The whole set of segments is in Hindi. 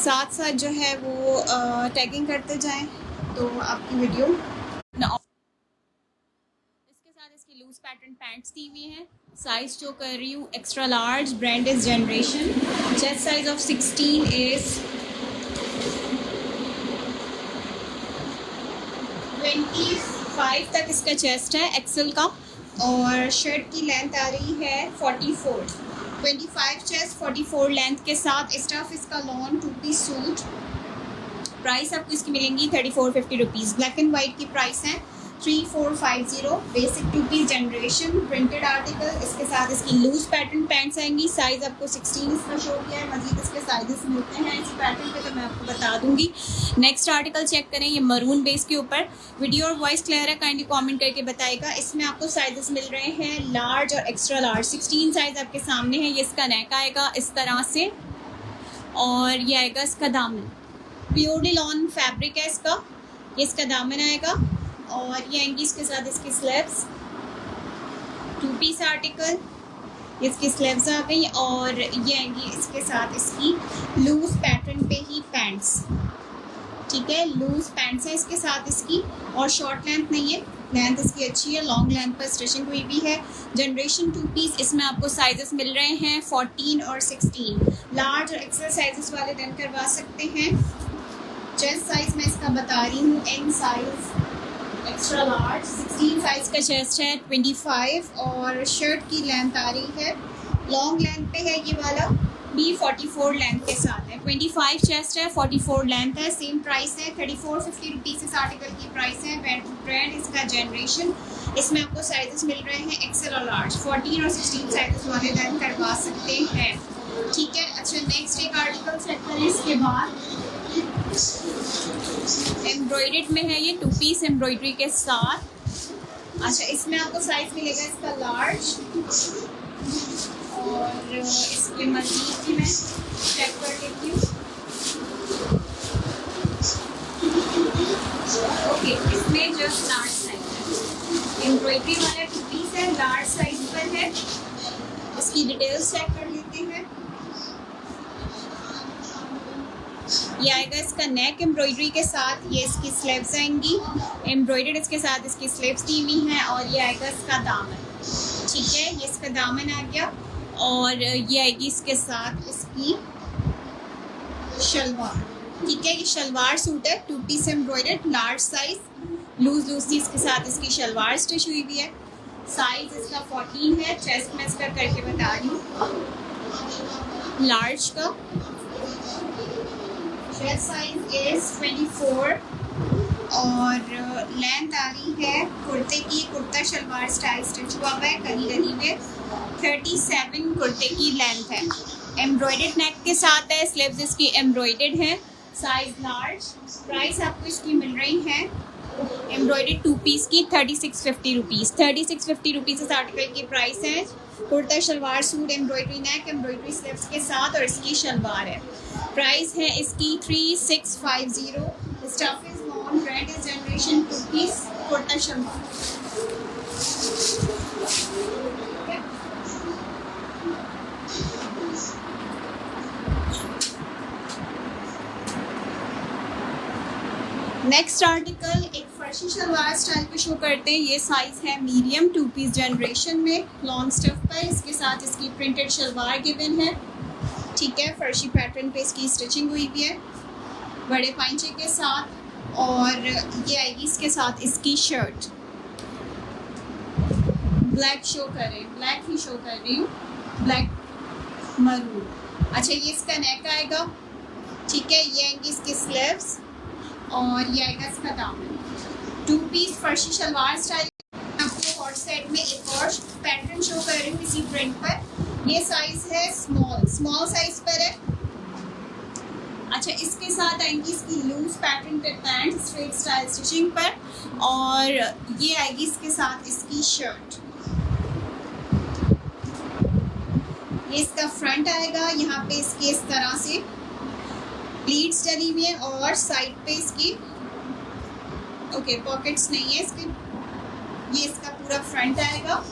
साथ साथ जो है वो टैगिंग करते जाएं तो आपकी वीडियो। इसके साथ इसकी लूज पैटर्न पैंट्स दी हुई हैं। साइज जो कर रही हूँ extra large, brand is generation, chest size of 16 is 25 तक इसका चेस्ट है एक्सेल का, और शर्ट की लेंथ आ रही है 44। 25 चेस्ट 44 लेंथ के साथ स्टफ इसका लॉन 2 पीस सूट। प्राइस आपको इसकी मिलेंगी 3450 रुपीज़। ब्लैक एंड वाइट की प्राइस है 3450। Basic 2 piece generation printed article. इसके साथ इसकी लूज पैटर्न पैंट्स आएंगी। साइज़ आपको 16 इसका शो किया है। मजीद इसके साइजेस मिलते हैं इस पैटर्न पे तो मैं आपको बता दूंगी। नेक्स्ट आर्टिकल चेक करें, ये मरून बेस के ऊपर। वीडियो और वॉइस क्लियर है, काइंडली कमेंट करके बताएगा। इसमें आपको साइजेस मिल रहे हैं लार्ज और एक्स्ट्रा लार्ज। 16 साइज़ आपके सामने है। ये इसका नेक आएगा इस तरह से, और ये आएगा इसका दामन। प्योरली लॉन फैब्रिक है इसका। ये इसका दामन आएगा, और ये आएंगी इसके साथ इसकी स्लीव्स। 2 पीस आर्टिकल, इसकी स्लीव्स आ गई, और ये आएंगी इसके साथ इसकी लूज पैटर्न पे ही पैंट्स। ठीक है, लूज पैंट्स है इसके साथ इसकी, और शॉर्ट लेंथ नहीं है, लेंथ इसकी अच्छी है। लॉन्ग लेंथ पर स्टिचिंग हुई भी है। Generation 2 piece. इसमें आपको साइजेस मिल रहे हैं 14 और 16। लार्ज और एक्सेल साइजेस वाले डन करवा सकते हैं। चेस्ट साइज मैं इसका बता रही हूँ, M size extra large. 16 size का चेस्ट है 25, और शर्ट की लेंथ आ रही है लॉन्ग लेंथ पे है ये वाला भी 44 लेंथ के साथ है। 25 चेस्ट है, 44 लेंथ है। सेम प्राइस है 3450 रुपीज़ इस आर्टिकल की प्राइस है। ब्रांड इसका जनरेशन। इसमें आपको साइजेस मिल रहे हैं एक्सेल और लार्ज। 14 और 16 साइजेस वाले डन करवा सकते हैं। ठीक है, अच्छा नेक्स्ट एक आर्टिकल चेक करें इसके बाद। एम्ब्रॉयडर्ड में है ये, 2 पीस एम्ब्रॉयडरी के साथ। अच्छा, इसमें आपको साइज मिलेगा इसका लार्ज, और इसके मजीद भी मैं चेक कर लेती हूँ। ओके, इसमें जस्ट लार्ज साइज है। एम्ब्रॉयडरी वाला 2 पीस है, लार्ज साइज पर है। इसकी डिटेल्स चेक कर लेते हैं। ये आएगा इसका नेक एम्ब्रॉयडरी के साथ। ये इसकी स्लीव्स आएंगी एम्ब्रॉयडर्ड, इसके साथ इसकी स्लीव्स दी हुई हैं, और ये आएगा इसका दामन। ठीक है, ये इसका दामन आ गया, और ये आएगी इसके साथ इसकी शलवार। ठीक है, ये शलवार सूट है 2 piece embroidered, large size. Loose सी इसके साथ इसकी शलवार स्टिच हुई हुई है। साइज इसका 14 है। चेस्ट में इसका करके बता रही हूँ, लार्ज का चेस्ट साइज इज 24, और लेंथ आ रही है कुर्ते की, कुर्ता शलवार स्टाइल स्टिच हुआ हुआ है कहीं कहीं में। 37 कुर्ते की लेंथ है। एम्ब्रॉयडर्ड नेक के साथ है। स्लीव्स इसकी एम्ब्रॉयडर्ड है। Size large. प्राइस आपको इसकी मिल रही है एम्ब्रॉयडर्ड 2 पीस की 3650 रुपीज़। 3650 रुपीज़ इस आर्टिकल की प्राइस है। Kurta shalwar suit embroidery neck embroidery sleeves के साथ, और इसकी शलवार है। प्राइस है इसकी 3650। Stuff is lawn, brand is generation 2 piece kurta shalwar. Next article एक फर्शी शलवार स्टाइल पे शो करते हैं। ये साइज है मीडियम, 2 पीस जनरेशन में, लॉन्ग स्टफ पर। इसके साथ इसकी प्रिंटेड शलवार गिवन है। ठीक है, फर्शी पैटर्न पे इसकी स्टिचिंग हुई भी है बड़े पाइंचे के साथ, और ये आएगी इसके साथ इसकी शर्ट। ब्लैक शो कर रही, ब्लैक ही शो कर रही हूँ, ब्लैक मरून। अच्छा, ये इसका नेक आएगा। ठीक है, ये आएंगी इसकी स्लीव्स, और ये आएगा इसका दामन। 2 पीस फर्शी शलवार स्टाइल। आपको हॉट सेट में एक और पैटर्न शो कर रही हूँ इसी प्रिंट पर। ये साइज है स्मॉल साइज पर है। अच्छा, इसके साथ आएंगी इसकी लूज पैटर्न पे पैंट स्ट्रेट स्टाइल स्टिचिंग पर, और ये आएगी इसके साथ इसकी शर्ट। ये इसका फ्रंट आएगा। यहाँ पे इसके इस तरह से प्लीट्स डली हुई है, और साइड पे इसकी पॉकेट्स नहीं है इसके। ये इसका पूरा फ्रंट आएगा।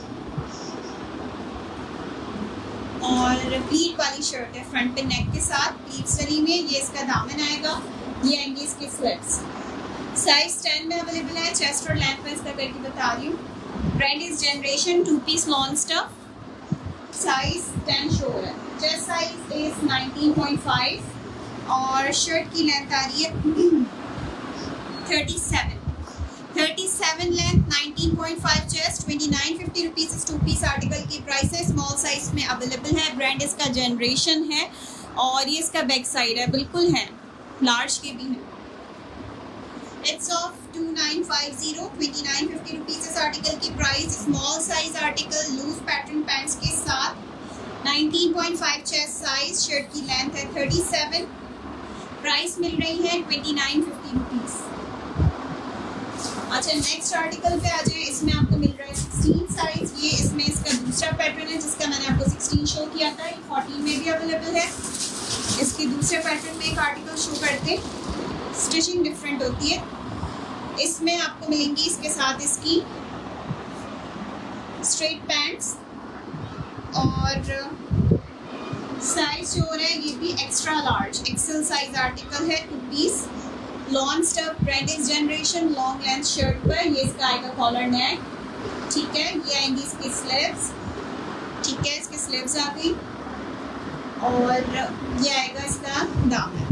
और प्लीट वाली शर्ट है, फ्रंट पे नेक के साथ प्लीट्स वाली में। ये इसका दामन आएगा, ये आएंगे इसके स्लिट्स। साइज 10 में अवेलेबल है। चेस्ट और लेंथ में इसका करके बता रही हूँ। Brand is generation, 2 piece lawn stuff. Size 10 show है। चेस्ट साइज इज 19.5 और शर्ट की लेंथ आ रही है 37 लेंथ, 19.5 चेस्ट, 2950 रुपीज़ इस 2 पीस आर्टिकल की प्राइस है। स्मॉल साइज में अवेलेबल है। ब्रांड इसका जनरेशन है और ये इसका बैक साइड है, बिल्कुल है, लार्ज के भी है। इट्स ऑफ 2950, 2950 रुपीज़ इस आर्टिकल की price. Small size article loose pattern pants के साथ, 19.5 चेस्ट साइज, शर्ट की लेंथ है 37, प्राइस मिल रही है 2950 रुपीज़। अच्छा, नेक्स्ट आर्टिकल पे आ जाए। इसमें आपको मिल रहा है 16 साइज। ये इसमें इसका दूसरा पैटर्न है जिसका मैंने आपको 16 शो किया था। ये 14 में भी अवेलेबल है। इसके दूसरे पैटर्न में एक आर्टिकल शो करते, स्टिचिंग डिफरेंट होती है। इसमें आपको मिलेंगी इसके साथ इसकी स्ट्रेट पैंट्स और साइज जो हो रहा है ये भी extra large, XL size article है, 2 piece lawn stuff. Brand is generation, long length shirt पर। ये इसका आएगा कॉलर नेक, ठीक है। ये आएंगी इसकी स्लीव्स, ठीक है, इसकी स्लीव्स आ गई और ये आएगा इसका दामन,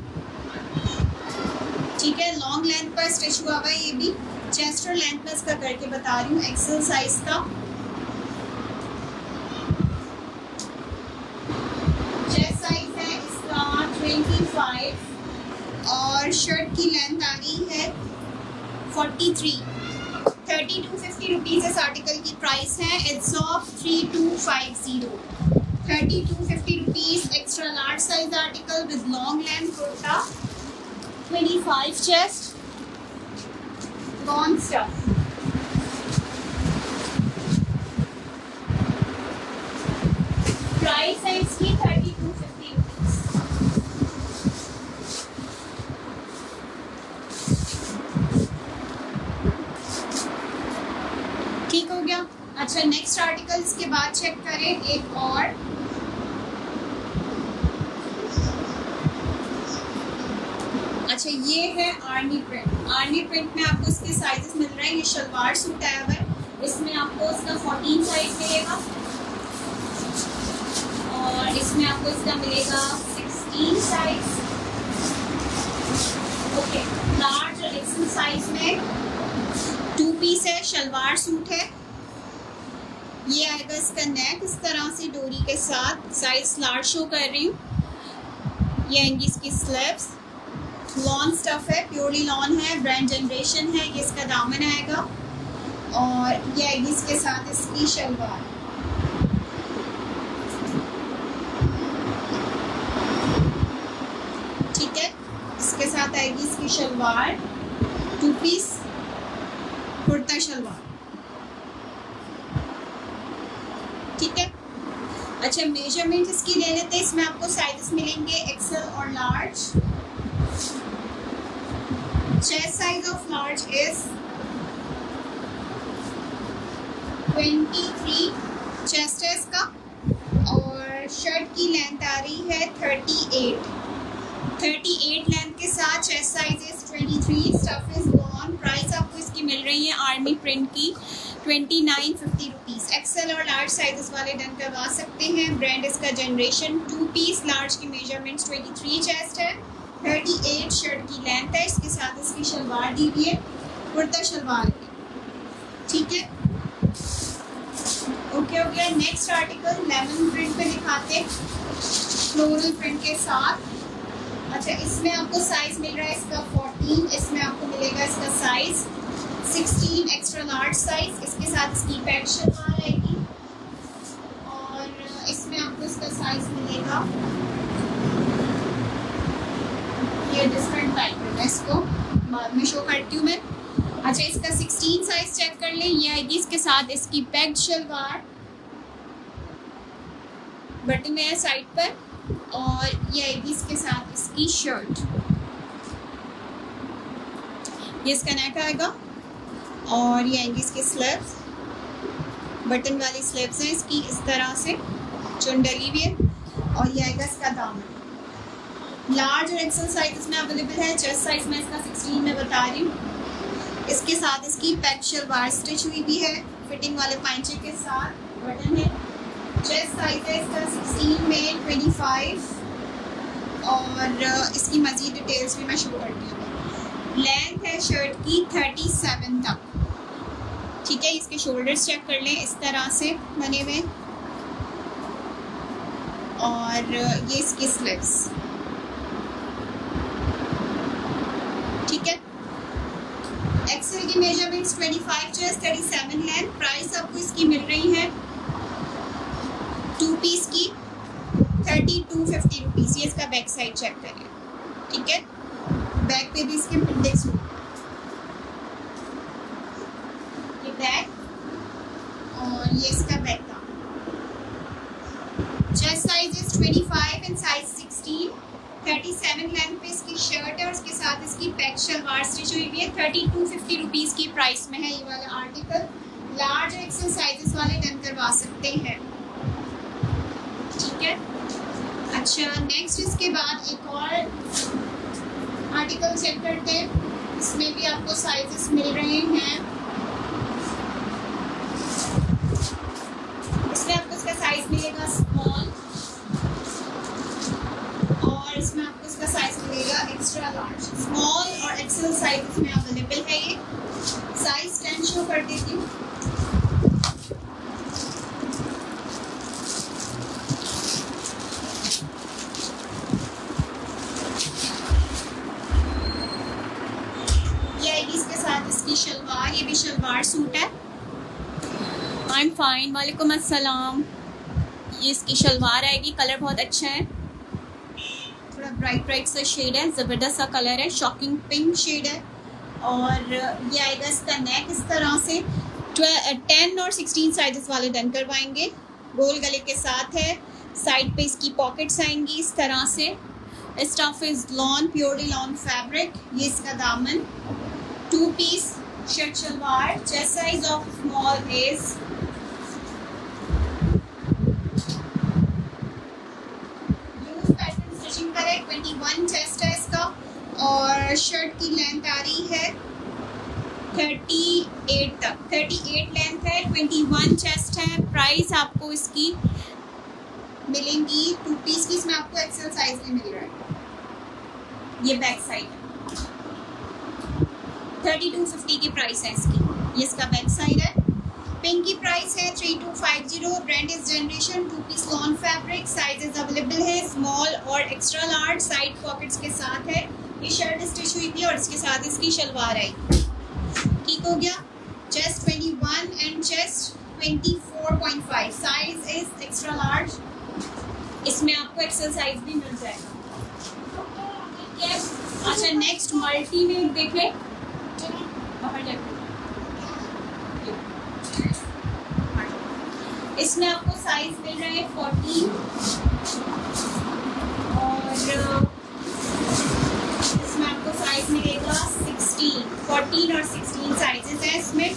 ठीक है। लॉन्ग लेंथ पर स्टिच हुआ हुआ है ये भी। चेस्ट और लेंथ में इसका करके बता रही हूँ, एक्सेल साइज का। चेस्ट साइज है इसका 25 और शर्ट की लेंथ आ रही है 43, 3250 रुपीज़ इस आर्टिकल की प्राइस है। It's of 3250, 3250 rupees. Extra large size article with long length kurta, 25 chest, lawn stuff. Price है इसकी 3250 रुपीज़। ठीक हो गया। अच्छा, नेक्स्ट आर्टिकल के बाद चेक करें एक और। अच्छा, ये है आर्मी प्रिंट। आर्मी प्रिंट में आपको इसके साइजेस मिल रहे हैं। ये शलवार सूट आया हुआ है, इसमें आपको इसका 14 साइज मिलेगा और इसमें आपको इसका मिलेगा 16 साइज, ओके। लार्ज और एक्सेल साइज में 2 पीस है, शलवार सूट है। ये आएगा इसका नेक इस तरह से डोरी के साथ, साइज लार्ज शो कर रही हूँ। ये आएंगी इसकी स्लीव्स, लॉन स्टफ है, प्योरली लॉन है, ब्रांड जनरेशन है। ये इसका दामन आएगा और ये आएगी इसके साथ इसकी शलवार, ठीक है। इसके साथ आएगी इसकी शलवार, 2 पीस कुर्ता शलवार, ठीक है। अच्छा, मेजरमेंट इसकी ले लेते हैं। इसमें आपको साइजेस मिलेंगे एक्सेल और large. Chest size of large is 23 chest है इसका और शर्ट की लेंथ आ रही है 38 लेंथ के साथ। Chest size is 23, stuff is lawn. Price आपको इसकी मिल रही है आर्मी प्रिंट की 2950 रुपीज़। एक्सेल और लार्ज साइजेस वाले डन करवा सकते हैं। ब्रांड इसका जनरेशन, 2 पीस लार्ज की मेजरमेंट्स 23 चेस्ट है, 38 शर्ट की लेंथ है। इसके साथ इसकी शलवार दी हुई है, कुर्ता शलवार की, ठीक है। ओके हो गया। नेक्स्ट आर्टिकल लेमन प्रिंट पे दिखाते, फ्लोरल प्रिंट के साथ। अच्छा, इसमें आपको साइज मिल रहा है इसका 14, इसमें आपको मिलेगा इसका साइज 16 एक्स्ट्रा लार्ज साइज। इसके साथ इसकी पैंट शलवार आएगी और इसमें आपको इसका साइज मिलेगा, ये डिफरेंट पैटर्न है, इसको बाद में शो करती हूँ मैं। अच्छा, इसका 16 साइज चेक कर लें। ये आएगी इसके साथ इसकी पैक्ड शलवार, बटन है साइड पर, और ये आएगी इसके साथ इसकी शर्ट। ये इसका नेक आएगा और ये आएंगी इसकी स्लीव्स, बटन वाली स्लीव्स हैं इसकी इस तरह से। चुन डली हुई है। और ये आएगा इसका दामन। लार्ज और एक्सेल साइज इसमें अवेलेबल है। चेस्ट साइज में इसका 16 में बता रही हूँ। इसके साथ इसकी पैक शलवार स्टिच हुई भी है, फिटिंग वाले पाइंचे के साथ बटन है। चेस्ट साइज है इसका 16 में 25 और इसकी मज़ीद डिटेल्स भी मैं शो करती हूँ। लेंथ है शर्ट की 37 तक। ठीक है, इसके शोल्डर्स चेक कर लें, इस तरह से बने हुए और ये इसकी स्लीव्स। ठीक है, एक्सेल की मेजरमेंट्स 25 चेस्ट 37 लेंथ। प्राइस आपको इसकी मिल रही है 2 पीस की 3250 रुपीज़। ये इसका बैक साइड चेक करें। ठीक है, बैक पे भी इसके इंडेक्स बैक और ये इसका बैक का। Chest size is 25 and size 16। 37 length पे इसकी शर्ट है और इसके साथ इसकी पैक शलवार स्टिच हुई हुई है। 3250 रुपीज़ की प्राइस में है ये वाला आर्टिकल। लार्ज एक्सेल साइजेस वाले डन करवा सकते हैं। ठीक है, अच्छा नेक्स्ट इसके बाद एक और आर्टिकल चेक करते हैं। इसमें भी आपको साइजेस मिल रहे हैं। इसमें आपको इसका साइज मिलेगा स्मॉल और इसमें आपको इसका साइज मिलेगा एक्स्ट्रा लार्ज। स्मॉल और एक्सेल साइज इसमें अवेलेबल है। ये साइज 10 शो कर देती हूँ। ये आएगी इसके साथ इसकी शलवार। ये भी शलवार सूट है। आई एम फाइन, वालेकुम अस्सलाम। ये इसकी शलवार आएगी। कलर बहुत अच्छा है, थोड़ा ब्राइट सा शेड है, ज़बरदस्त सा कलर है, शॉकिंग पिंक शेड है। और ये आएगा इसका नेक इस तरह से। 10 और 16 साइजेस वाले डन करवाएंगे। गोल गले के साथ है। साइड पे इसकी पॉकेट्स आएंगी इस तरह से। Stuff is lawn, purely lawn fabric. ये इसका दामन। 2 piece shirt shalwar. Chest size of small is 21 chest है इसका और शर्ट की लेंथ आ रही है 38 तक। 38 लेंथ है, 21 चेस्ट है। प्राइस आपको इसकी मिलेंगी 2 पीस की। इसमें आपको एक्सेल साइज में मिल रहा है। ये बैक साइड है। 3250 की प्राइस है इसकी। ये इसका बैक साइड है। पिंक की प्राइस है 3250। Brand is generation. 2 piece lawn fabric. Sizes available है स्मॉल और एक्स्ट्रा लार्ज। साइड पॉकेट्स के साथ है। ये शर्ट स्टिच हुई थी और इसके साथ इसकी शलवार आई। ठीक हो गया। Chest 21 and chest 24.5। Size is extra large. इसमें आपको एक्सेल साइज भी मिल जाएगा। ठीक है, अच्छा नेक्स्ट मल्टी में देखें। बाहर जाके इसमें आपको साइज मिल रहे हैं 14 और इसमें आपको साइज मिलेगा 16। 14 और 16 साइजेस हैं इसमें।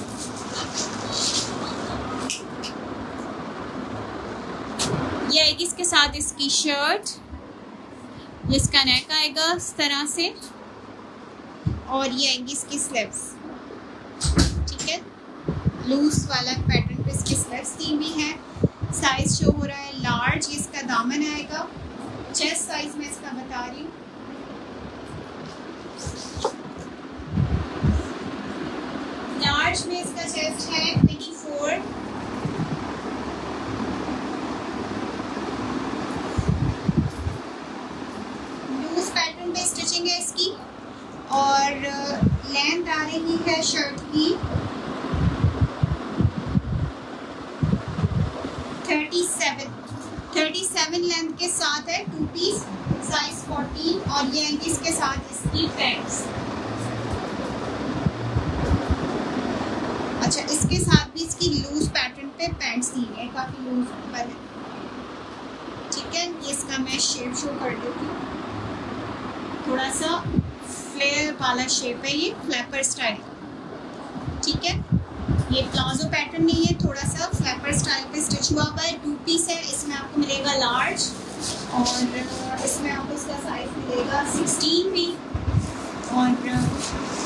ये आएगी इसके साथ इसकी शर्ट। ये इसका नेक आएगा इस तरह से और ये आएगी इसकी स्लीव्स। ठीक है, लूज वाला पैटर्न पे इसकी स्लीव्स दी हुई है। साइज शो हो रहा है लार्ज। ये इसका दामन आएगा। चेस्ट साइज में इसका बता रही हूँ। लार्ज में इसका चेस्ट है 24। लूज पैटर्न पे स्टिचिंग है इसकी और लेंथ आ रही है शर्ट की 37 लेंथ के साथ है। 2 पीस साइज 14 और ये आएंगी इसके साथ इसकी पैंट्स। अच्छा, इसके साथ भी इसकी लूज पैटर्न पे पैंट्स दी है, काफ़ी लूज ऊपर है। ठीक है, ये इसका मैं शेप शो कर देती हूँ। थोड़ा सा फ्लेयर वाला शेप है, ये फ्लैपर स्टाइल। ठीक है, ये प्लाजो पैटर्न नहीं है, थोड़ा सा फ्लैपर स्टाइल पे स्टिच हुआ हुआ है, 2 पीस है। इसमें आपको मिलेगा लार्ज और इसमें आपको इसका साइज मिलेगा 16 भी। और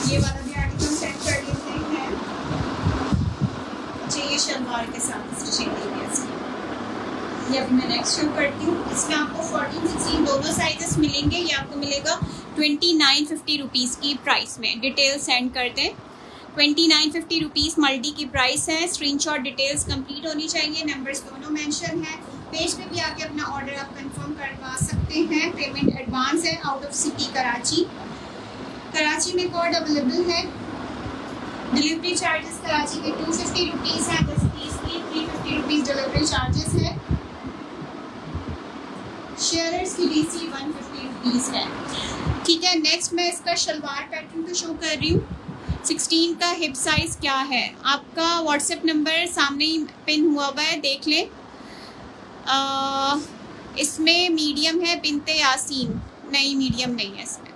ये वाला भी आर्टिकल सेट कर लेते हैं। अच्छा, ये शलवार के साथ स्टिचिंग की है इसकी। ये अभी मैं नेक्स्ट शो करती हूँ। इसमें आपको 14, 16 दोनों साइजेस मिलेंगे। ये आपको मिलेगा 2950 रुपीज़ की प्राइस में। डिटेल सेंड कर दें। 2950 रुपीज़ मल्टी की प्राइस है। स्क्रीनशॉट डिटेल्स कंप्लीट होनी चाहिए। नंबर्स दोनों मेंशन है। पेज पे भी आके अपना ऑर्डर आप कंफर्म करवा सकते हैं। पेमेंट एडवांस है। आउट ऑफ सिटी कराची में कोड अवेलेबल है। डिलीवरी चार्जेस कराची के 250 रुपीज़ हैं। 10 पीस की 350 रुपीज़ डिलीवरी चार्जेस है। शेयरर्स की DC 150 रुपीज़ है। ठीक है, नेक्स्ट मैं इसका शलवार पैटर्न तो शो कर रही हूँ। 16 का हिप साइज़ क्या है, आपका व्हाट्सएप नंबर सामने ही पिन हुआ हुआ है, देख लें। इसमें मीडियम है बिनते यासीन, नहीं मीडियम नहीं है इसमें।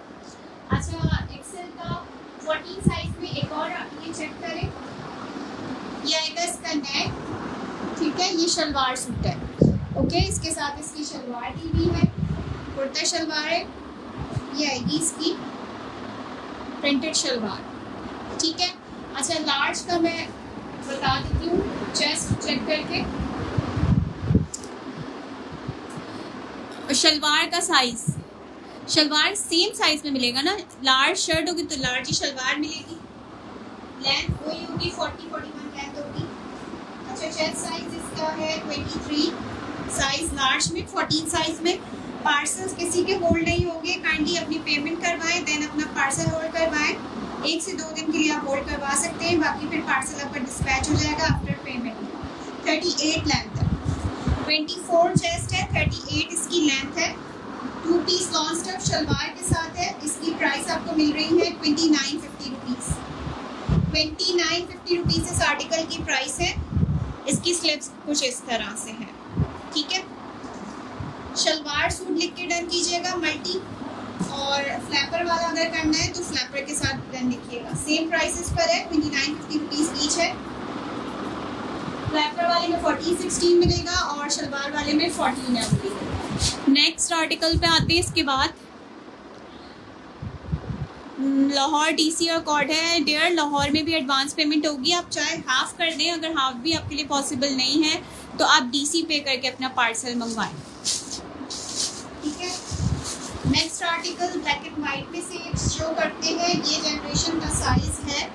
अच्छा, एक्सेल का 14 साइज में एक और ये चेक करें। ये आएगा इसका नेक। ठीक है, ये शलवार सूट है। ओके, इसके साथ इसकी शलवार की भी है, कुर्ता शलवार है। ये आएगी इसकी प्रिंटेड शलवार। ठीक है। अच्छा, लार्ज का मैं बता देती हूँ, चेस्ट चेक करके। शलवार का साइज, शलवार सेम साइज में मिलेगा ना। लार्ज शर्ट होगी तो लार्ज ही शलवार मिलेगी। लेंथ वही होगी, 40-41 लेंथ होगी। अच्छा, चेस्ट साइज इसका है 23 साइज लार्ज में, 14 साइज में। पार्सल्स किसी के होल्ड नहीं होंगे। काइंडली अपनी पेमेंट करवाएं, देन अपना पार्सल होल्ड करवाएं। 1 से 2 दिन के लिए आप होल्ड करवा सकते हैं, बाकी फिर पार्सल आपका डिस्पैच हो जाएगा आफ्टर पेमेंट। 38 लेंथ है, 24 चेस्ट है, 38 इसकी लेंथ है। 2 पीस लॉन्ग स्टफ शलवार के साथ है। इसकी प्राइस आपको मिल रही है 2950 रुपीज़। 2950 रुपीज़ इस आर्टिकल की प्राइस है। इसकी स्लिप्स कुछ इस तरह से है। ठीक है, शलवार सूट लिख के डन कीजिएगा मल्टी, और फ्लैपर वाला अगर करना है तो फ्लैपर के साथ डन लिखिएगा। सेम प्राइसेस पर है, 2950 रुपीज़ ईच है। फ्लैपर वाले में 14-16 मिलेगा और शलवार वाले में 14 है। नेक्स्ट आर्टिकल पे आते हैं। इसके बाद लाहौर DC और कोड है डियर। लाहौर में भी एडवांस पेमेंट होगी। आप चाहे हाफ कर दें, अगर हाफ भी आपके लिए पॉसिबल नहीं है तो आप DC पे करके अपना पार्सल मंगवाएं। ठीक है, next article black and white में से शो करते हैं। ये जनरेशन का साइज है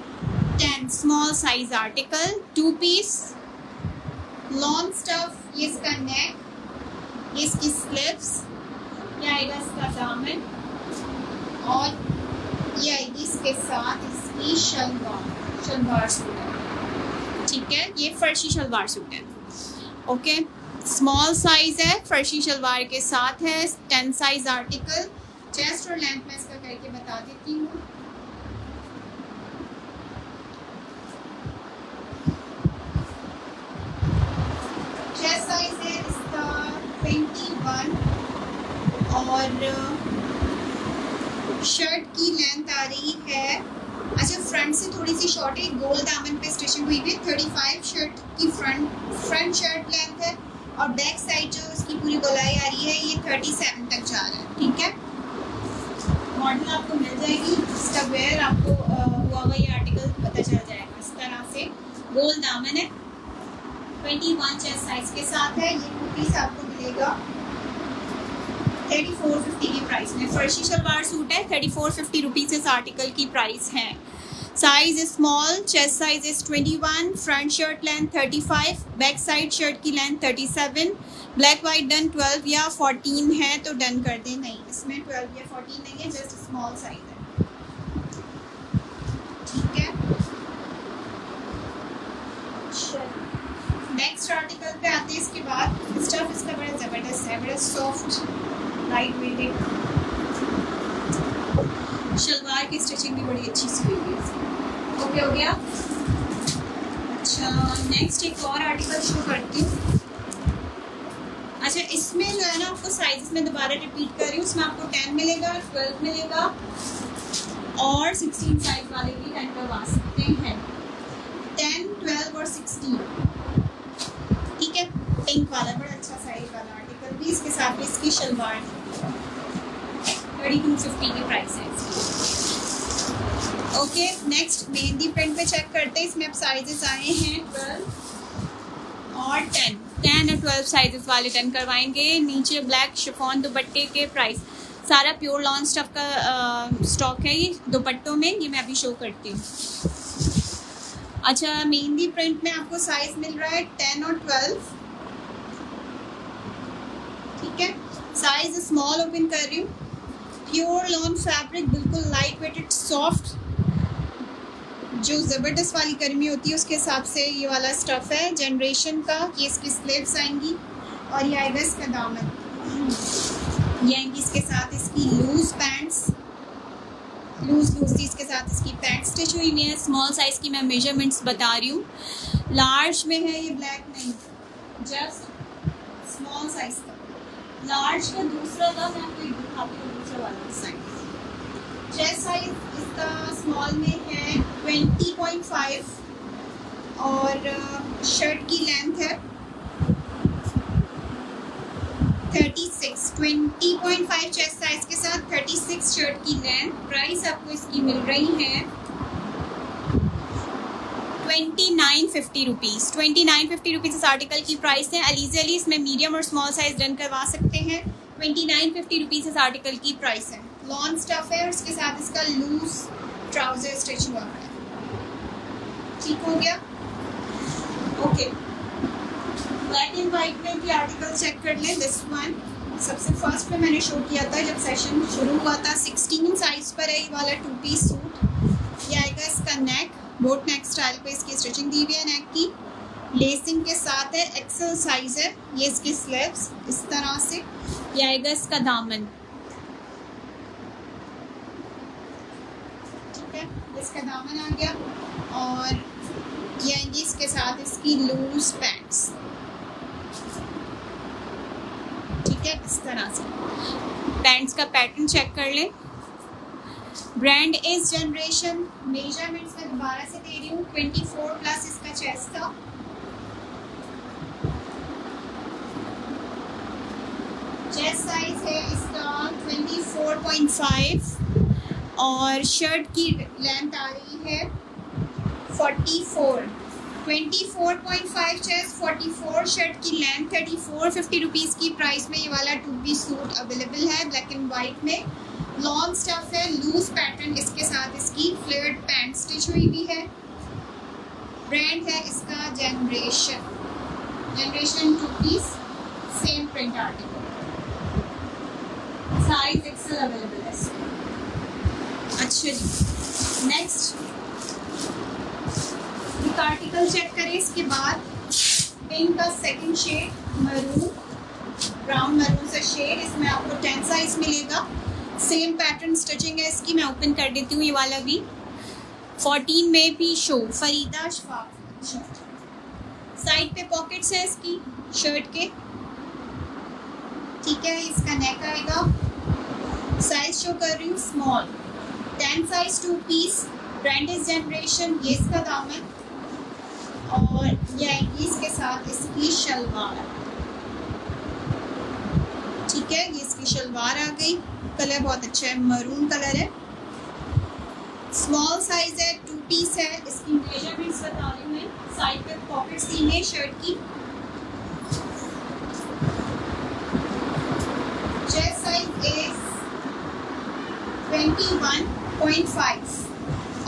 10, small size article, 2 piece long stuff. ये इसका नेक, ये इसकी स्लिप्स, ये आएगा इसका दामन, और ये आएगी इसके साथ इसकी शलवार सूट है। ठीक है, ये फर्शी शलवार सूट है। ओके, स्मॉल साइज है, फर्शी शलवार के साथ है, 10 साइज आर्टिकल। चेस्ट और लेंथ में इसका करके बता देती हूँ। चेस्ट साइज है इसका 21 और शर्ट की लेंथ आ रही है, अच्छा फ्रंट से थोड़ी सी शॉर्ट है, गोल दामन पे स्टिचिंग हुई है। 35 शर्ट की फ्रंट शर्ट लेंथ है, और बैक साइड जो इसकी पूरी गोलाई आ रही है ये 37 तक जा रहा है। ठीक है, मॉडल आपको मिल जाएगी, इसका वेयर आपको हुआ हुआ ये आर्टिकल पता चल जाएगा। इस तरह से गोल दामन है, 21 चेस्ट साइज के साथ है। ये कुर्तीस आपको मिलेगा 3450 की प्राइस में। फर्शी शलवार सूट है, 3450 रुपीज़ इस आर्टिकल की प्राइस है। Size small, chest size is 21, front shirt length 35, back side shirt की लेंथ 37। ब्लैक वाइट डन 12 या 14 है तो डन कर दें। नहीं, इसमें 12 या 14 नहीं है, जस्ट स्मॉल साइज है। ठीक है, नेक्स्ट आर्टिकल पे आते हैं। इसके बाद स्टफ इसका बड़ा ज़बरदस्त है, बड़ा सॉफ्ट लाइट वेट है। शलवार की स्टिचिंग भी बड़ी अच्छी सी हुई है। ओके हो गया। अच्छा, नेक्स्ट एक और आर्टिकल शो करती हूँ। अच्छा, इसमें जो है ना आपको साइज में दोबारा रिपीट कर रही हूँ। इसमें आपको 10 मिलेगा, 12 मिलेगा, और 16 साइज वाले भी डन करवा सकते हैं। 10, 12 16, ठीक है। पिंक वाला बड़ा अच्छा साइज वाला आर्टिकल भी, इसके साथ भी इसकी शलवार 3250 की प्राइस है इसकी। ओके, नेक्स्ट मेहंदी प्रिंट पे चेक करते हैं। इसमें अब साइजेस आए हैं 12 और 10 और 12 साइजेस वाले 10 करवाएंगे। नीचे ब्लैक शिफॉन दुपट्टे के प्राइस, सारा प्योर लॉन स्टफ का स्टॉक है ये दुपट्टों में, ये मैं अभी शो करती हूँ। अच्छा, मेहंदी प्रिंट में आपको साइज मिल रहा है 10 और 12, ठीक है। साइज स्मॉल ओपन कर रही हूँ। प्योर लॉन फैब्रिक, बिल्कुल लाइट वेटेड सॉफ्ट, जो ज़बरदस्त वाली गर्मी होती है उसके हिसाब से ये वाला स्टफ़ है जनरेशन का। ये इसकी स्लीव्स आएंगी और ये आएगा इसका दामन, ये आएंगी इसके साथ इसकी लूज पैंट्स, लूज सी इसके साथ इसकी पैंट स्टिच हुई हुई है। स्मॉल साइज़ की मैं मेजरमेंट्स बता रही हूँ। लार्ज में है ये, ब्लैक नहीं, जस्ट स्मॉल साइज़ का। लार्ज का दूसरा था, मैं आपको दिखाती हूँ दूसरा वाला साइज। चेस्ट साइज इसका स्मॉल में है 20.5 और शर्ट की लेंथ है 36। 20.5 चेस्ट साइज के साथ 36 शर्ट की लेंथ। प्राइस आपको इसकी मिल रही है 2950 रुपीज़। 2950 रुपीज़ इस आर्टिकल की प्राइस है। अलीज़ली इसमें मीडियम और स्मॉल साइज डन करवा सकते हैं। 2950 रुपीज़ इस आर्टिकल की प्राइस है। लॉन स्टफ है और उसके साथ इसका लूज ट्राउजर स्टिच हुआ है, ठीक हो गया। ओके, ब्लैक एंड वाइट में भी आर्टिकल चेक कर लें। दिस वन सबसे फर्स्ट में मैंने शो किया था जब सेशन शुरू हुआ था। 16 साइज पर है ये वाला 2 पीस सूट। ये आएगा इसका नेक, बोट नेक स्टाइल पे इसकी स्टिचिंग दी हुई है नेक की, लेसिंग के साथ है, एक्सेल साइज है। ये इसकी स्लीव्स इस तरह से, ये आएगा इसका दामन, ठीक है, इसका दामन आ गया। और ये आएंगी इसके साथ इसकी लूज पैंट्स, ठीक है, इस तरह से। पैंट्स का पैटर्न चेक कर लें। Brand is generation. मेजरमेंट्स मैं दोबारा से दे रही हूँ। 24+ इसका चेस्ट था, चेस्ट साइज है इसका 24.5 और शर्ट की लेंथ आ रही है 44। 24.5 चेस्ट, 44 शर्ट की लेंथ, 3450 रुपीज़ की प्राइस में ये वाला 2 पीस सूट अवेलेबल है ब्लैक एंड वाइट में। लॉन्ग स्टफ है, लूज पैटर्न, इसके साथ इसकी फ्लेयर्ड पैंट स्टिच हुई भी है। ब्रांड है इसका generation 2 piece, same print article, size XL available है इसमें। अच्छा जी, नेक्स्ट एक आर्टिकल चेक करें। इसके बाद पिंक का second shade, maroon, brown maroon सा शेड, इसमें आपको 10 साइज मिलेगा। सेम पैटर्न स्टिचिंग है इसकी, मैं ओपन कर देती हूँ। ये वाला भी 14 में भी शो, फरीदा शफाफ शर्ट। साइड पे पॉकेट्स है इसकी शर्ट के, ठीक है। इसका नेक आएगा, साइज शो कर रही हूँ small, 10 size 2 piece, brand is generation. ये इसका दामन और ये आएगी इसके साथ इसकी शलवार, ठीक है। ये इसकी शलवार आ गई। कलर बहुत अच्छा है, मरून कलर है, स्मॉल साइज है, 2 पीस है। इसकी मेजरमेंट्स बता रही हूँ मैं। साइड पे पॉकेट्स दी है शर्ट की। चेस्ट साइज इज 21.5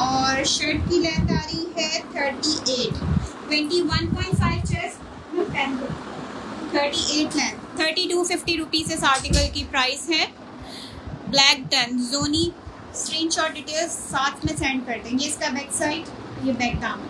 और शर्ट की लेंथ आ रही है 38। 21.5 चेस्ट, 38 लेंथ। 3250 रुपीज़ इस आर्टिकल की प्राइस है। ब्लैक डन जोनी, स्क्रीनशॉट डिटेल्स साथ में सेंड कर देंगे। इसका बैक साइड, ये बैक दामन,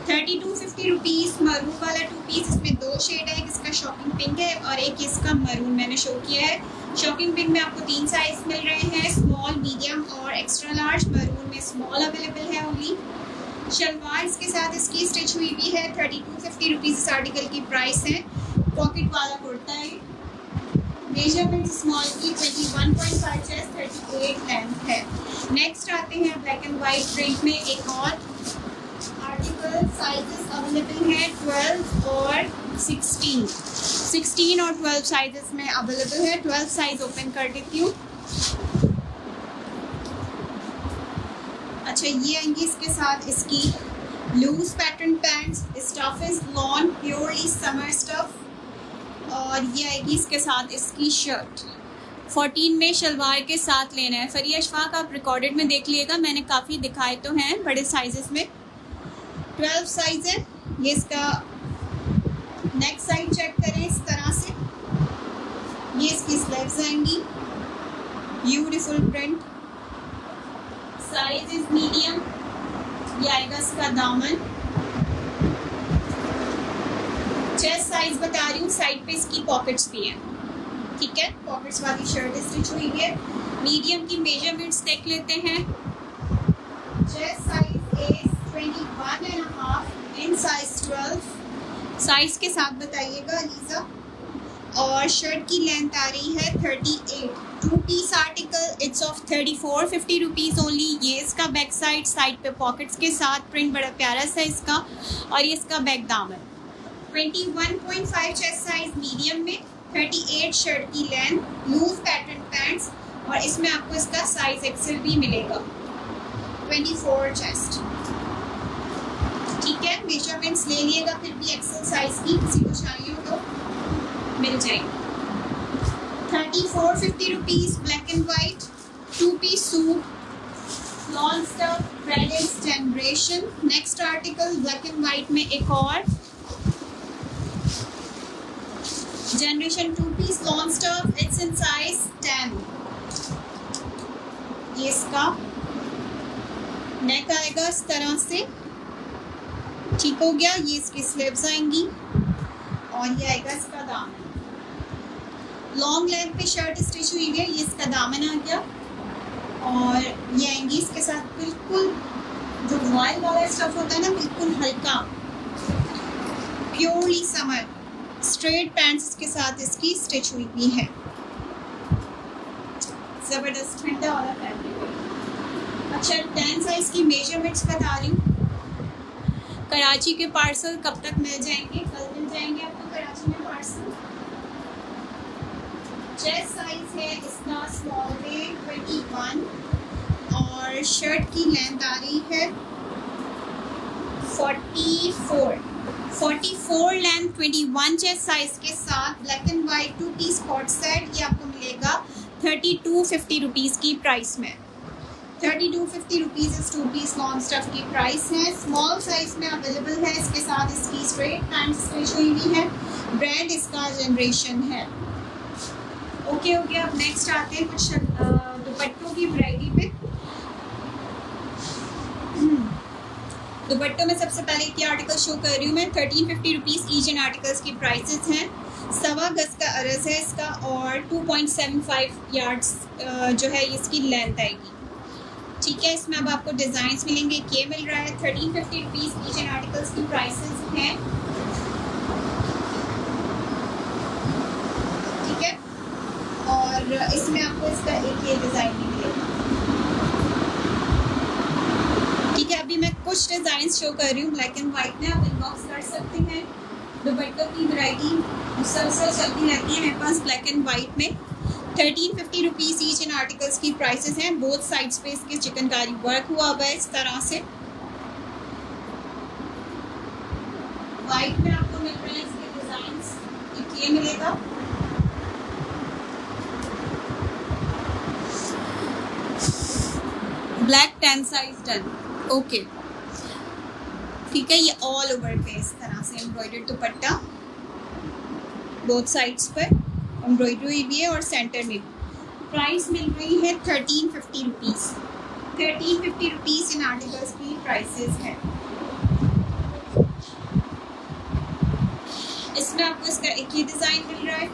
3250 रुपीज़। मरून वाला 2 पीस, इसमें 2 शेड है, इसका शॉकिंग पिंक है और एक इसका मरून मैंने शो किया है। शॉकिंग पिंक में आपको 3 साइज मिल रहे हैं, स्मॉल, मीडियम और एक्स्ट्रा लार्ज। मरून में स्मॉल अवेलेबल है ओनली। शलवार इसके साथ इसकी स्टिच हुई भी है। 3250 रुपीज़ इस आर्टिकल की प्राइस है। पॉकेट वाला कुर्ता है, मेजरमेंट स्मॉल की, 21.5 चेस्ट, 38 लेंथ है। नेक्स्ट आते हैं ब्लैक एंड वाइट प्रिंट में एक और आर्टिकल साइजेस अवेलेबल हैं 12 और 16 और 12 साइजेस में अवेलेबल है। 12 साइज ओपन कर देती हूँ। अच्छा, ये आएंगी इसके साथ इसकी loose pattern pants, stuff is lawn purely summer stuff, और ये आएगी इसके साथ इसकी शर्ट। 14 में शलवार के साथ लेना है। फरिया अशफाक आप रिकॉर्डेड में देख लीजिएगा, मैंने काफ़ी दिखाए तो हैं बड़े साइजेस में। 12 साइज है। ये इसका नेक साइड चेक करें इस तरह से। ये इसकी स्लीव्स आएंगी, beautiful print, size is medium. ये आएगा इसका दामन। चेस्ट साइज बता रही हूँ, साइड पे इसकी पॉकेट्स भी हैं, ठीक है। पॉकेट्स वाली शर्ट स्टिच हुई है। मीडियम की मेजरमेंट्स देख लेते हैं। Chest size is 21.5 in size 12। Size के साथ बताइएगा अलीज़ा। और शर्ट की लेंथ आ रही है 38। 2 piece article, it's off 34, 50 rupees only. ये इसका बैक साइड पे पॉकेट्स के साथ प्रिंट बड़ा प्यारा सा इसका, और ये इसका बैक दामन। 21.5 चेस्ट साइज मीडियम में, 38 शर्ट की लेंथ, लूज पैटर्न पैंट्स, और इसमें आपको इसका साइज एक्सेल भी मिलेगा। 24 चेस्ट, ठीक है। मेजरमेंट्स ले लिएगा फिर भी एक्सेल साइज की, किसी को चाहिए हो तो मिल जाएगी। 34, 50 rupees, black and white 2 piece suit, long stuff, bridals generation. Next article black and white में एक और generation 2 piece long stuff, it's in size 10। ये इसका नेक आएगा इस तरह से, ठीक हो गया। ये इसकी स्लीव्स आएंगी, और ये आएगा इसका दामन। लॉन्ग लेंथ पे शर्ट स्टिच हुई है, ये इसका दामन आ गया। और ये आएंगी इसके साथ बिल्कुल जो रॉयल वाला स्टफ होता है ना, बिल्कुल हल्का प्योरली समर स्ट्रेट पैंट्स के साथ इसकी स्टिच हुई भी है। ज़बरदस्त ठंडा वाला फैब्रिक। अच्छा, 10 साइज की मेजरमेंट्स बता रही हूँ। कराची के पार्सल कब तक मिल जाएंगे? कल मिल जाएंगे आपको कराची में पार्सल। चेस्ट साइज है इसका स्मॉल में 21, और शर्ट की लेंथ आ रही है 44 लेंथ, 21 चेस्ट साइज के साथ black and white 2 piece cot set. ये आपको मिलेगा 3250 रुपीज़ की प्राइस में। 3250 रुपीज़ इस 2 पीस लॉन्ग स्टफ की प्राइस है। स्मॉल साइज में अवेलेबल है। इसके साथ इसकी स्ट्रेट पैंट स्टिच हुई भी है। ब्रांड इसका जनरेशन है। ओके हो गया। अब नेक्स्ट आते हैं कुछ दुपट्टों की वैरायटी पे। दुपट्टों में सबसे पहले एक आर्टिकल शो कर रही हूँ मैं। 1350 रुपीज़ ईच इन आर्टिकल्स की प्राइसेस हैं। 1.25 गज का अरज है इसका, और 2.75 यार्ड्स जो है इसकी लेंथ आएगी, ठीक है। इसमें अब आपको डिज़ाइंस मिलेंगे। ये मिल रहा है 1350 रुपीज़ ईच इन आर्टिकल्स की प्राइसेस हैं, ठीक है। और इसमें आपको इसका एक ये डिज़ाइन भी मिलेगा, ठीक है। अभी मैं कुछ डिज़ाइन शो कर रही हूँ ब्लैक एंड वाइट में, आप इनबॉक्स कर सकते हैं। दुपट्टों की वैरायटी मुसलसल चलती रहती है मेरे पास ब्लैक एंड वाइट में। 1350 रुपीज़ ईच इन आर्टिकल्स की प्राइसेस हैं। बोथ साइड्स पे इसके चिकनकारी वर्क हुआ हुआ है इस तरह से। वाइट में आपको मिल रहे हैं इसके डिज़ाइंस, एक ये मिलेगा, ब्लैक 10 साइज डन, ओके, ठीक है। ये ऑल ओवर पे इस तरह से एम्ब्रॉयडर्ड दुपट्टा, बोथ साइड्स पर एम्ब्रॉयडरी भी है और सेंटर में भी। प्राइस मिल रही है 1350 रुपीज़। 1350 रुपीज़ इन आर्टिकल्स की प्राइसेस है। इसमें आपको इसका एक ही डिज़ाइन मिल रहा है,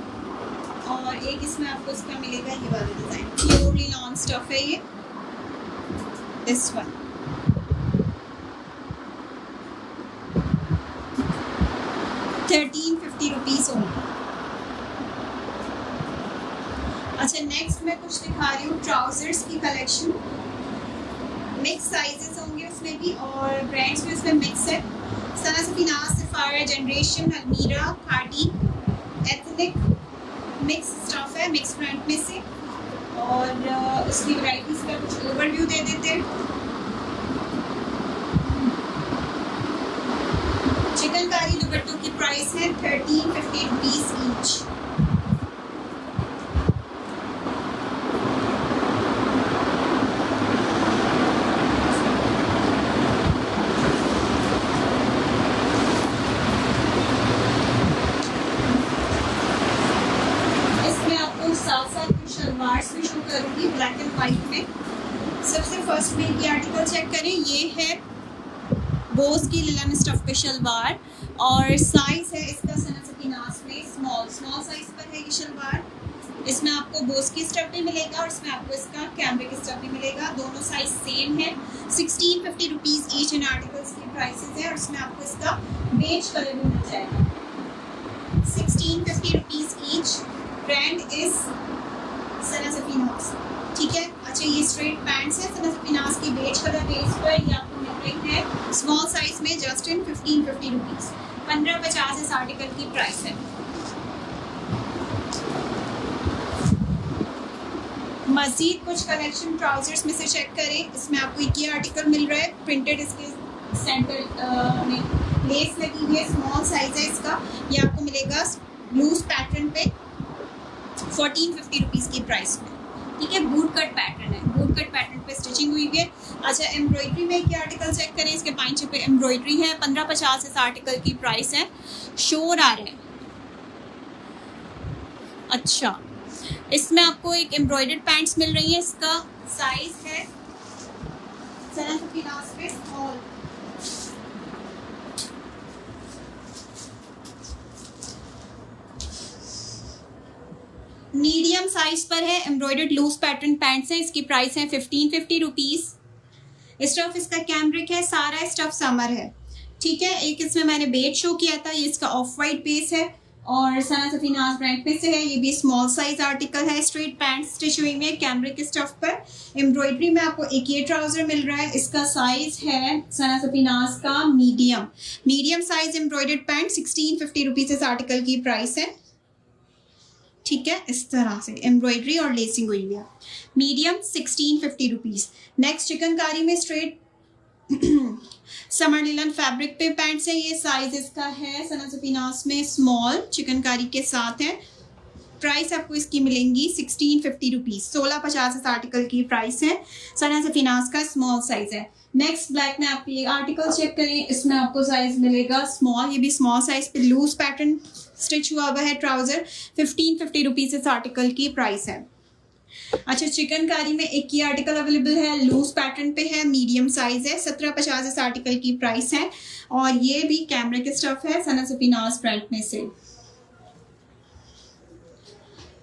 और एक इसमें आपको इसका मिलेगा ये वाला डिज़ाइन। प्योरली लॉन्ग स्टफ है ये, दिस वन। ₹1350 ओनली। अच्छा, नेक्स्ट मैं कुछ दिखा रही हूँ ट्राउजर्स की कलेक्शन। मिक्स साइजेस होंगे उसमें भी और ब्रांड्स भी उसमें मिक्स है। सना सफीनाज, सफारा, जनरेशन, अलमीरा, खादी, एथनिक, मिक्स स्टफ है, मिक्स ब्रांड में से। और उसकी वैराइटीज का कुछ ओवरव्यू दे देते हैं। चिकनकारी दुपट्टों की प्राइस है 1350 रुपीज ईच। शलवार्स भी शो करूँगी ब्लैक एंड वाइट में। सबसे फर्स्ट में ये आर्टिकल चेक करें, ये है बोस की लिलन स्टफ पे शलवार और साइज है इसका सना सफीनाज में स्मॉल साइज पर है ये शलवार। इसमें आपको बोस की स्टफ भी मिलेगा और इसमें आपको इसका कैमरिक स्टफ भी मिलेगा। दोनों साइज सेम है। 1650 रुपीज़ ईच इन आर्टिकल्स की प्राइसेस है और इसमें आपको इसका बेज कलर भी मिल जाएगा। 1650 रुपीज़ ईच। ब्रांड इज सना सफीनाज, ठीक है। अच्छा, ये स्ट्रेट पैंट्स है सना सफीनाज की बेज कलर बेस पर। ये आपको मिल रही है स्मॉल साइज में जस्ट इन 1550 रुपीज़। 1550 इस आर्टिकल की प्राइस है। मजीद कुछ कलेक्शन ट्राउजर्स में से चेक करें। इसमें आपको एक ये आर्टिकल मिल रहा है प्रिंटेड, इसके सेंटर में लेस लगी हुई है, स्मॉल साइज है इसका। ये आपको मिलेगा लूज पैटर्न पे 1450 रुपीज़ की प्राइस में, ठीक है। बूट कट पैटर्न है, बूट कट पैटर्न पे स्टिचिंग हुई है। अच्छा, एम्ब्रॉयडरी में ये आर्टिकल चेक करें, इसके पाइंचे पे एम्ब्रॉयडरी है। 1550 इस आर्टिकल की प्राइस है। शोर आ रहे हैं। अच्छा, इसमें आपको एक एम्ब्रॉयडर्ड पैंट्स मिल रही है। इसका साइज है सना सफीनाज पे स्मॉल। मीडियम साइज पर है, एम्ब्रॉयडर्ड लूज पैटर्न पैंट्स है। इसकी प्राइस है 1550 रुपीज़। स्टफ इसका कैमरिक है, सारा स्टफ समर है, ठीक है। एक इसमें मैंने बेज शो किया था, ये इसका ऑफ वाइट बेस है और सना सफीनाज ब्रांड में से है। ये भी स्मॉल साइज आर्टिकल है। स्ट्रेट पैंट स्टिच हुई है कैमरिक स्टफ पर। एम्ब्रॉयडरी में आपको एक ये ट्राउजर मिल रहा है। इसका साइज है सना सफीनाज का medium size embroidered pant. 1650 rupees इस आर्टिकल की प्राइस है, ठीक है। इस तरह से एम्ब्रॉयडरी और लेसिंग हुई है। Medium 1650 rupees. नेक्स्ट चिकनकारी में स्ट्रेट समर लिलन फैब्रिक पे पैंट्स है। ये साइज इसका है सना सफीनाज में स्मॉल, चिकनकारी के साथ है। प्राइस आपको इसकी मिलेंगी 1650 रुपीज़। 1650 इस आर्टिकल की प्राइस है। सना सफीनाज का स्मॉल साइज है। नेक्स्ट ब्लैक में आप ये आर्टिकल चेक करें, इसमें आपको साइज मिलेगा स्मॉल। ये भी स्मॉल साइज पे लूज पैटर्न स्टिच हुआ है ट्राउजर। 1550 रुपीज़ इस आर्टिकल की प्राइस है। अच्छा, चिकनकारी में एक ये आर्टिकल अवेलेबल है, लूज पैटर्न पे है, मीडियम साइज है। 1750 इस आर्टिकल की प्राइस है और ये भी कैमरिक स्टफ है सना सफीनाज ब्रांड में से।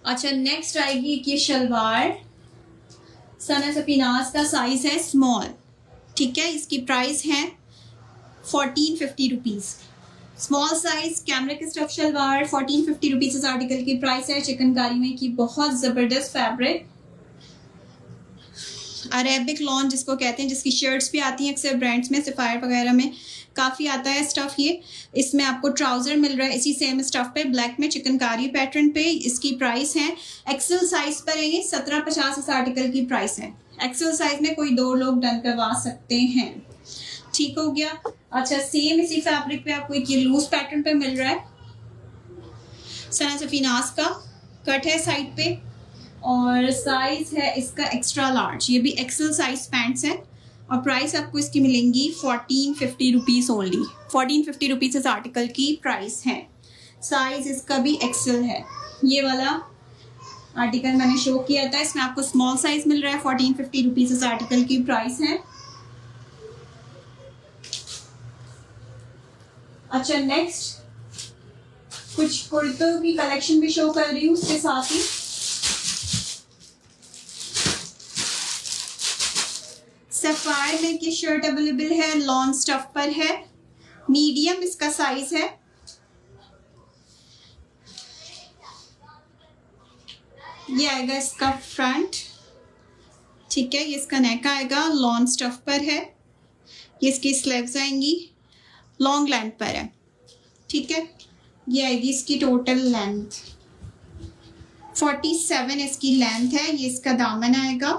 अच्छा, नेक्स्ट आएगी एक ये शलवार, सना सफीनाज का साइज है स्मॉल, ठीक है। इसकी प्राइस है 1450 rupees. Small size cambric stuff shalwar 1450 rupees इस आर्टिकल की प्राइस है। चिकनकारी में की बहुत ज़बरदस्त फैब्रिक, अरेबिक लॉन जिसको कहते हैं, जिसकी शर्ट्स भी आती हैं अक्सर ब्रांड्स में, सफायर वगैरह में काफ़ी आता है स्टफ़ ये। इसमें आपको ट्राउज़र मिल रहा है इसी सेम स्टफ़ पे, ब्लैक में चिकनकारी पैटर्न पे। इसकी प्राइस है, एक्सेल साइज पर है ये, 1750 इस आर्टिकल की प्राइस है। एक्सेल साइज में कोई 2 लोग डन करवा सकते हैं, ठीक हो गया। अच्छा, सेम इसी फैब्रिक पे आपको एक ये लूज पैटर्न पे मिल रहा है, सना सफीनाज का कट है साइड पे और साइज है इसका एक्स्ट्रा लार्ज। ये भी एक्सेल साइज पैंट्स हैं और प्राइस आपको इसकी मिलेंगी 1450 रुपीज़ ओनली। 1450 रुपीज़ इस आर्टिकल की प्राइस है। साइज इसका भी एक्सेल है। ये वाला आर्टिकल मैंने शो किया था, इसमें आपको स्मॉल साइज मिल रहा है। 1450 रुपीज़ इस आर्टिकल की प्राइस है। अच्छा, नेक्स्ट कुछ कुर्तों की कलेक्शन भी शो कर रही हूँ उसके साथ ही। सफायर में की शर्ट अवेलेबल है, लॉन स्टफ पर है, मीडियम इसका साइज है। ये आएगा इसका फ्रंट, ठीक है। ये इसका नेक आएगा, लॉन स्टफ पर है। ये इसकी स्लीव्स आएंगी, लॉन्ग लेंथ पर है। ठीक है, ये आएगी इसकी टोटल लेंथ 47 इसकी लेंथ है। ये इसका दामन आएगा।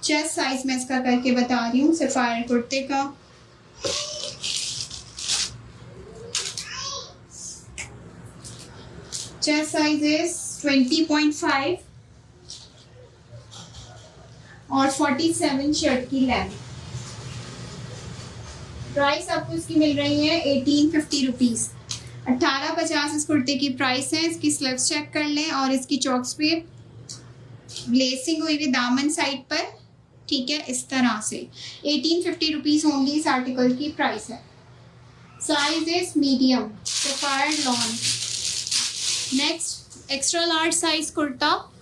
चेस्ट साइज मैं इसका करके बता रही हूँ सफायर कुर्ते का। चेस्ट साइज इज 20.5 और 47 शर्ट की लेंथ। प्राइस आपको इसकी मिल रही है 1850 रुपीज़। 1850 इस कुर्ते की प्राइस है। इसकी स्लीव्स चेक कर लें और इसकी चौक्स पे लेसिंग हुई हुई दामन साइड पर। ठीक है, इस तरह से 1850 रुपीज़ होंगी इस आर्टिकल की प्राइस है। Size is medium Sapphire lawn. Next extra large size kurta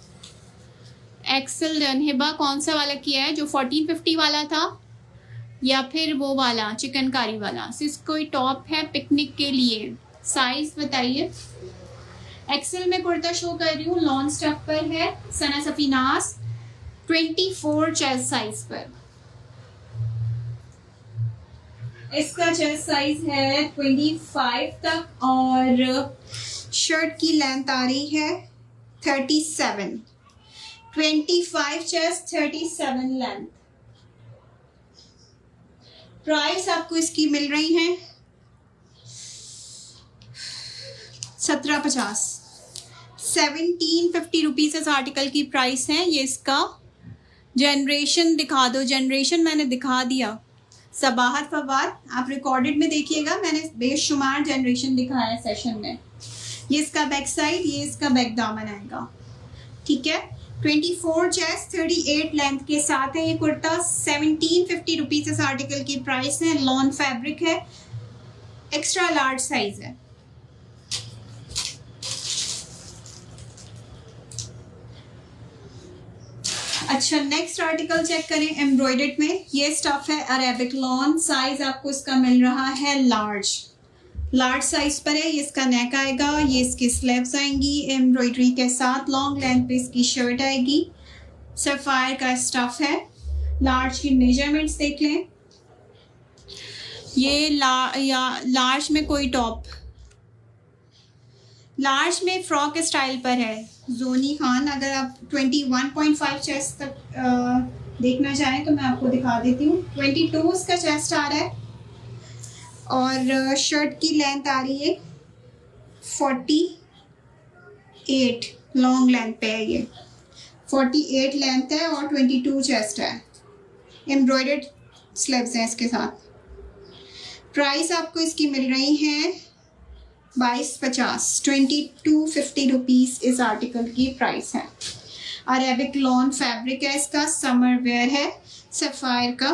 excel done. Hiba कौन सा वाला किया है, जो 1450 वाला था या फिर वो वाला चिकनकारी वाला? सिर्फ कोई टॉप है पिकनिक के लिए। साइज बताइए। एक्सेल में कुर्ता शो कर रही हूँ, लॉन स्टफ पर है, सना सफीनास 24 चेस्ट साइज पर। इसका चेस्ट साइज है 25 तक और शर्ट की लेंथ आ रही है 37। 25 चेस्ट 37 लेंथ। प्राइस आपको इसकी मिल रही है 1750। 1750 रुपीज़ इस आर्टिकल की प्राइस है। ये इसका जनरेशन दिखा दो। जनरेशन मैंने दिखा दिया। सबाहत फवाद आप रिकॉर्डेड में देखिएगा, मैंने बेशुमार जनरेशन दिखाया सेशन में। ये इसका बैक साइड, ये इसका बैक दामन आएगा। ठीक है, 24 चेस्ट 38 लेंथ के साथ है ये कुर्ता। 1750 रुपीज़ इस आर्टिकल की प्राइस है। लॉन फैब्रिक है, एक्स्ट्रा लार्ज साइज है। अच्छा, नेक्स्ट आर्टिकल चेक करें एम्ब्रॉयडर्ड में। ये स्टफ है अरेबिक लॉन। साइज आपको इसका मिल रहा है लार्ज साइज पर है। ये इसका नेक आएगा, ये इसकी स्लीव्स आएंगी एम्ब्रॉयडरी के साथ। लॉन्ग लेंथ पे इसकी शर्ट आएगी। सफायर का स्टफ है। लार्ज की मेजरमेंट्स देख लें। ये लार्ज में कोई टॉप, लार्ज में फ्रॉक स्टाइल पर है। जोनी खान, अगर आप 21.5 चेस्ट तक देखना चाहें तो मैं आपको दिखा देती हूँ। 22 इसका चेस्ट आ रहा है और शर्ट की लेंथ आ रही है 48। लॉन्ग लेंथ पे है ये, 48 लेंथ है और 22 चेस्ट है। एम्ब्रॉयडर्ड स्लीव्स हैं इसके साथ। प्राइस आपको इसकी मिल रही है 2250। 2250 रुपीज़ इस आर्टिकल की प्राइस है। अरेबिक लॉन फैब्रिक है इसका, समर वेयर है, सफायर का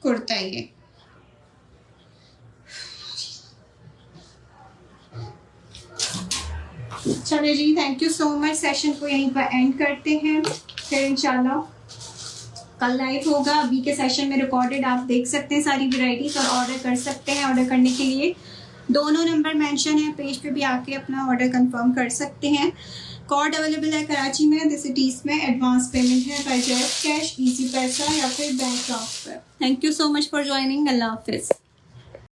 कुर्ता है ये। चलिए जी, thank you so much. Session को यहीं पर एंड करते हैं, फिर इंशाल्लाह कल लाइव होगा। अभी के सेशन में रिकॉर्डेड आप देख सकते हैं सारी वैरायटीज और ऑर्डर कर सकते हैं। ऑर्डर करने के लिए दोनों नंबर मेंशन है पेज पे, भी आके अपना ऑर्डर कंफर्म कर सकते हैं। कोड अवेलेबल है कराची में, द सिटीज़ में। एडवांस पेमेंट है by JazzCash, Easypaisa या फिर bank transfer. Thank you so much for joining. अल्लाह हाफिज़।